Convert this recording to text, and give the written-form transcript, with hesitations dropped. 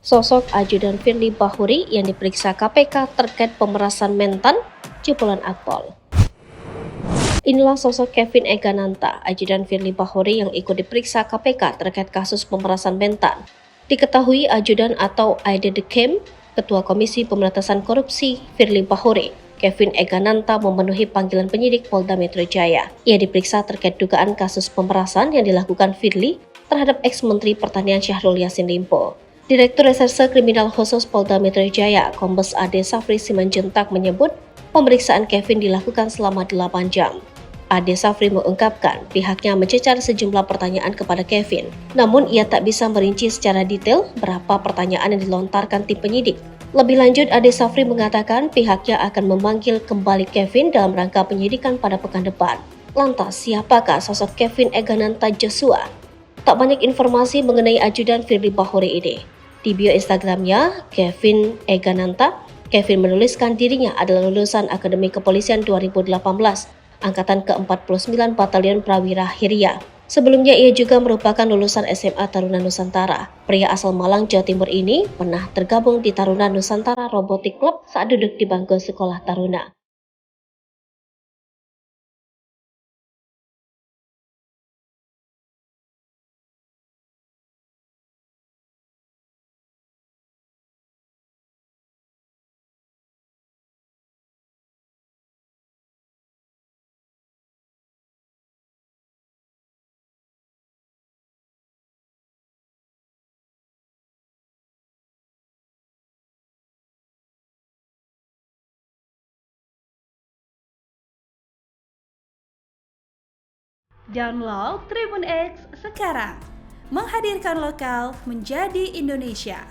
Sosok ajudan Firly Bahuri yang diperiksa KPK terkait pemerasan mentan jebolan Akpol. Inilah sosok Kevin Egananta, ajudan Firly Bahuri yang ikut diperiksa KPK terkait kasus pemerasan mentan. Diketahui ajudan atau Aide de Kem, Ketua Komisi Pemberantasan Korupsi Firly Bahuri, Kevin Egananta memenuhi panggilan penyidik Polda Metro Jaya. Ia diperiksa terkait dugaan kasus pemerasan yang dilakukan Firly terhadap ex-Menteri Pertanian Syahrul Yassin Limpo. Direktur Reserse Kriminal Khusus Polda Metro Jaya, Kombes Ade Safri Simanjuntak menyebut pemeriksaan Kevin dilakukan selama 8 jam. Ade Safri mengungkapkan pihaknya mencecar sejumlah pertanyaan kepada Kevin, namun ia tak bisa merinci secara detail berapa pertanyaan yang dilontarkan tim penyidik. Lebih lanjut, Ade Safri mengatakan pihaknya akan memanggil kembali Kevin dalam rangka penyidikan pada pekan depan. Lantas, siapakah sosok Kevin Egananta Joshua? Tak banyak informasi mengenai ajudan Firly Bahuri ini. Di bio Instagramnya, Kevin Egananta, Kevin menuliskan dirinya adalah lulusan Akademi Kepolisian 2018, Angkatan ke-49 Batalion Prawira Hiria. Sebelumnya ia juga merupakan lulusan SMA Taruna Nusantara. Pria asal Malang, Jawa Timur ini pernah tergabung di Taruna Nusantara Robotic Club saat duduk di bangku sekolah taruna. Download Tribun X sekarang, menghadirkan lokal menjadi Indonesia.